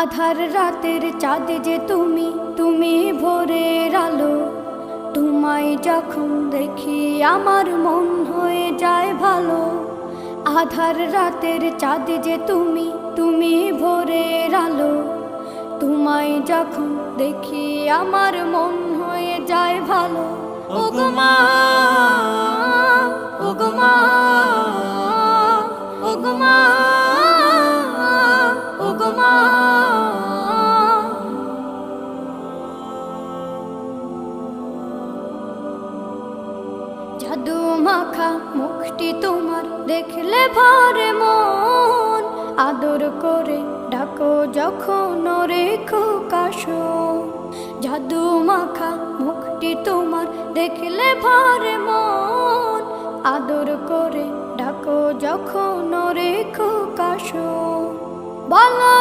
আধার রাতের চাঁদ যে তুমি, তুমি ভোরের আলো। তোমায় যখন দেখি আমার মন হয়ে যায় ভালো। আধার রাতের চাঁদ যে তুমি, তুমি ভোরের আলো। তোমায় যখন দেখি আমার মন হয়ে যায় ভালো। ওগো মা, ওগো মা, ওগো মা, ওগো মা। জাদু মাখা মুখটি তোমার দেখলে ভরে মন। আদর করে ডাকো যখন রেখো কাশো। জাদু মাখা মুখটি তোমার দেখলে ভরে মন। আদর করে ডাকো যখন রেখো কাশো। বলো